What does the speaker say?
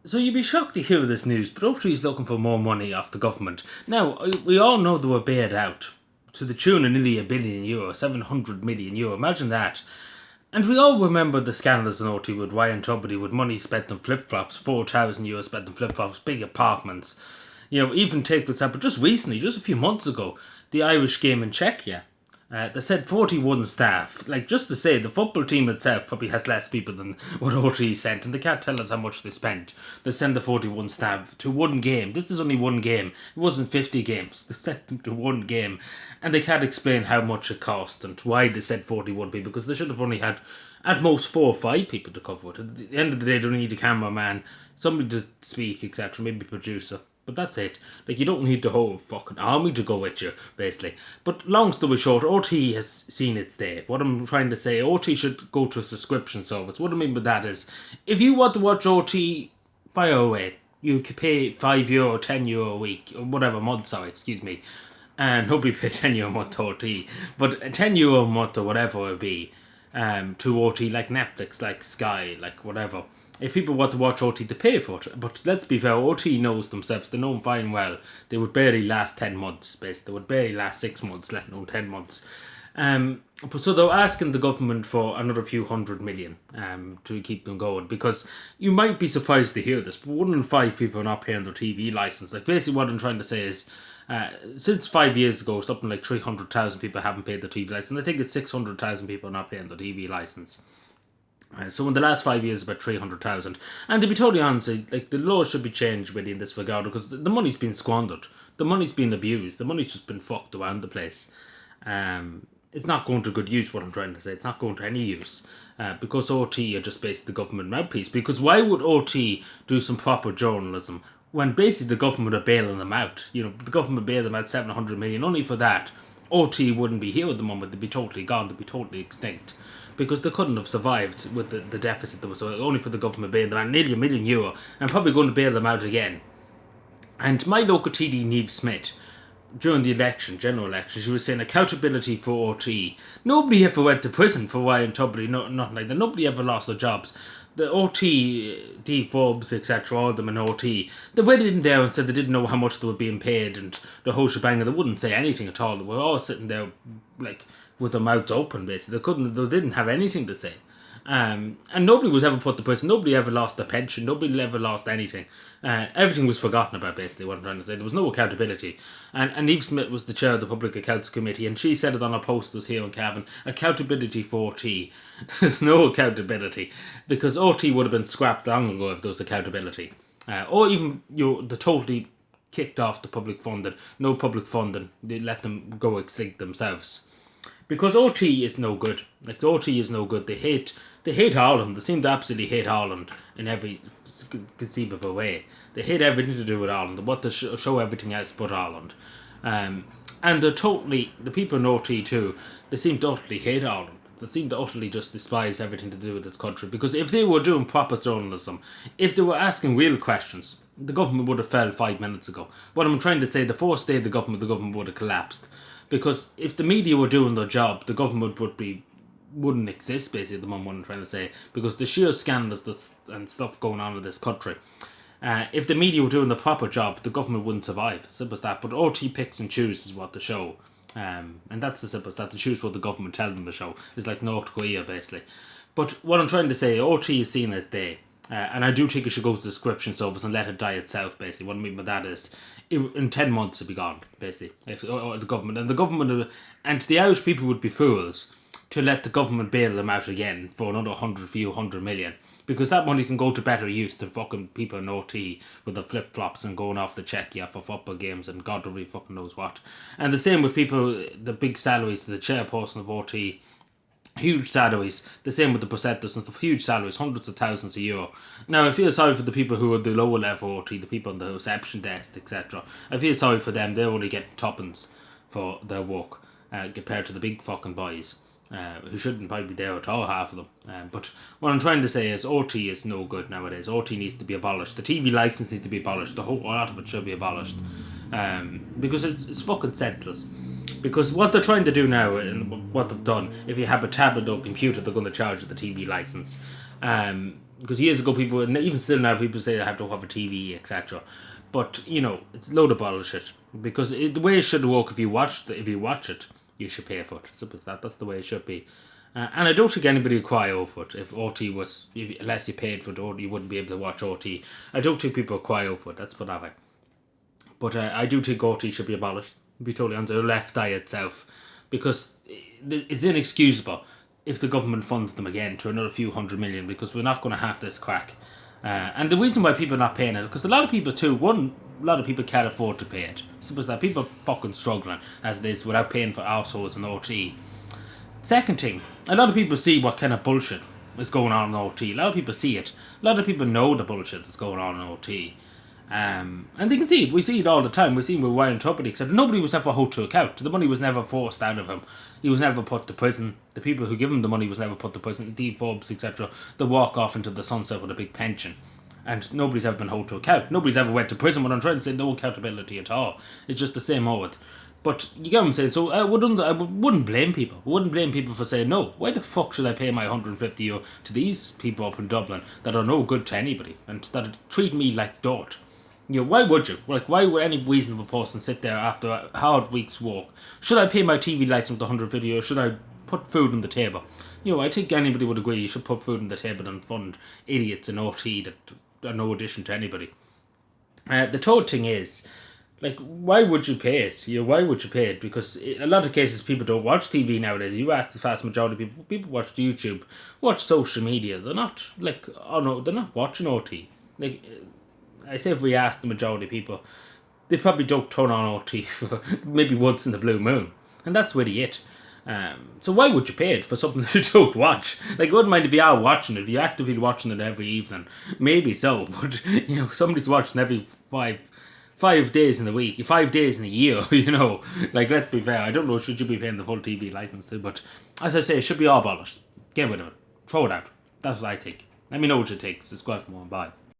So you'd be shocked to hear this news, but OT is looking for more money off the government. Now, we all know they were bailed out to the tune of nearly €1 billion, €700 million. Imagine that. And we all remember the scandals in OT with Ryan Tubridy with money spent on flip flops, €4,000 spent on flip flops, big apartments. Even take this up, but just recently, just a few months ago, the Irish game in Czechia. They said 41 staff. Like, just to say, the football team itself probably has less people than what OT sent, and they can't tell us how much they spent. They send the 41 staff to one game. This is only one game. It wasn't 50 games. They sent them to one game, and they can't explain how much it cost and why they said 41 people, because they should have only had at most 4 or 5 people to cover it. At the end of the day, they don't need a cameraman, somebody to speak, etc., maybe a producer. But that's it. Like, you don't need the whole fucking army to go with you, basically. But long story short, OT has seen its day. What I'm trying to say, OT should go to a subscription service. What I mean by that is, if you want to watch OT, fire away. You could pay €5, €10 a week, or whatever, month, sorry, excuse me. And nobody pay €10 a month to OT. But €10 a month or whatever it would be, to OT, like Netflix, like Sky, like whatever. If people want to watch OT, they pay for it. But let's be fair, OT knows themselves. They know them fine well. They would barely last 10 months, basically. They would barely last 6 months, let alone 10 months. So they're asking the government for another few hundred million to keep them going, because you might be surprised to hear this, but 1 in 5 people are not paying their TV license. Like, basically what I'm trying to say is, since 5 years ago, something like 300,000 people haven't paid their TV license. I think it's 600,000 people are not paying their TV license. So in the last 5 years, about 300,000. And to be totally honest, like, the law should be changed really in this regard, because the money's been squandered. The money's been abused. The money's just been fucked around the place. It's not going to good use, what I'm trying to say. It's not going to any use. Because OT are just basically the government mouthpiece. Because why would OT do some proper journalism when basically the government are bailing them out? The government bailed them out 700 million. Only for that, OT wouldn't be here at the moment. They'd be totally gone. They'd be totally extinct. Because they couldn't have survived with the deficit that was only for the government bailing them out nearly €1 million, and probably going to bail them out again. And my local TD, Neve Smith, during the general election, she was saying accountability for OT. Nobody ever went to prison for Ryan Tubridy, nothing like that. Nobody ever lost their jobs. The OT, D Forbes, etc., all of them in OT, they went in there and said they didn't know how much they were being paid and the whole shebang, and they wouldn't say anything at all. They were all sitting there, like, with their mouths open, basically. They didn't have anything to say. And nobody was ever put to prison. Nobody ever lost their pension. Nobody ever lost anything. Everything was forgotten about, basically, what I'm trying to say. There was no accountability. And Eve Smith was the chair of the Public Accounts Committee, and she said it on her posters here in Cavan: accountability for OT. There's no accountability, because OT would have been scrapped long ago if there was accountability. Or even, the totally kicked off the public funding. No public funding. They let them go extinct themselves. Because OT is no good. Like, the OT is no good. They hate Ireland. They seem to absolutely hate Ireland in every conceivable way. They hate everything to do with Ireland. They want to show everything else but Ireland. And the people in OT too, they seem to utterly hate Ireland. They seem to utterly just despise everything to do with this country. Because if they were doing proper journalism, if they were asking real questions, the government would have fell 5 minutes ago. What I'm trying to say, the first day of the government would have collapsed. Because if the media were doing their job, the government wouldn't exist, basically, at the moment, what I'm trying to say. Because the sheer scandals and stuff going on in this country. If the media were doing the proper job, the government wouldn't survive. Simple as that. But OT picks and chooses what to show. And that's the simple as that. They choose what the government tells them to show. It's like North Korea, basically. But what I'm trying to say, OT is seen as they. And I do think it should go to the subscription service and let it die itself, basically. What I mean by that is, in 10 months it'll be gone, basically. If the government and the Irish people would be fools to let the government bail them out again for another few hundred million. Because that money can go to better use than fucking people in OT with the flip flops and going off the Czechia for football games and God really fucking knows what. And the same with people, the big salaries, the chairperson of OT. Huge salaries, the same with the presenters and stuff, huge salaries, hundreds of thousands a year. Now, I feel sorry for the people who are the lower level OT, the people on the reception desk, etc. I feel sorry for them, they're only getting tuppence for their work, compared to the big fucking boys, who shouldn't probably be there at all, half of them. But what I'm trying to say is, OT is no good nowadays. OT needs to be abolished. The TV license needs to be abolished. The whole lot of it should be abolished. Because it's fucking senseless. Because what they're trying to do now, and what they've done, if you have a tablet or computer, they're going to charge you the TV license. Because years ago, people, and even still now, people say they have to have a TV, etc. But it's a load of bullshit. Because the way it should work, if you watch it, you should pay for it. Simple as that. That's the way it should be. And I don't think anybody would cry over it if OT was, unless you paid for it, or you wouldn't be able to watch OT. I don't think people would cry over it. Let's put it that way. But I do think OT should be abolished. Be totally on the left eye itself, because it's inexcusable if the government funds them again to another few hundred million, because we're not going to have this crack. And the reason why people are not paying it, because a lot of people too, a lot of people can't afford to pay it. Simple as that. People are fucking struggling as it is without paying for assholes and OT. Second thing, a lot of people see what kind of bullshit is going on in OT. A lot of people see it. A lot of people know the bullshit that's going on in OT. And they can see it. We see it all the time. We see it with Ryan Tubridy, except nobody was ever held to account. The money was never forced out of him. He was never put to prison. The people who give him the money was never put to prison. Dee Forbes, etc. They walk off into the sunset with a big pension. And nobody's ever been held to account. Nobody's ever went to prison. What I'm trying to say, no accountability at all. It's just the same old. But you get what I'm saying. So I wouldn't blame people. I wouldn't blame people for saying, no, why the fuck should I pay my €150 to these people up in Dublin that are no good to anybody and that treat me like dirt? Why would you? Like, why would any reasonable person sit there after a hard week's work? Should I pay my TV license with €150, or should I put food on the table? I think anybody would agree you should put food on the table and fund idiots in OT that are no addition to anybody. The third thing is, like, why would you pay it? Why would you pay it? Because in a lot of cases, people don't watch TV nowadays. You ask the vast majority of people watch YouTube, watch social media. They're not, like, they're not watching OT. Like, I say if we ask the majority of people, they probably don't turn on OT for maybe once in the blue moon. And that's really it. So why would you pay it for something that you don't watch? Like, I wouldn't mind if you are watching it, if you're actively watching it every evening. Maybe so, but, somebody's watching every five days in the week, 5 days in a year, Like, let's be fair, I don't know, should you be paying the full TV license too, but as I say, it should be all abolished. Get rid of it. Throw it out. That's what I think. Let me know what you think. Subscribe for more. Bye.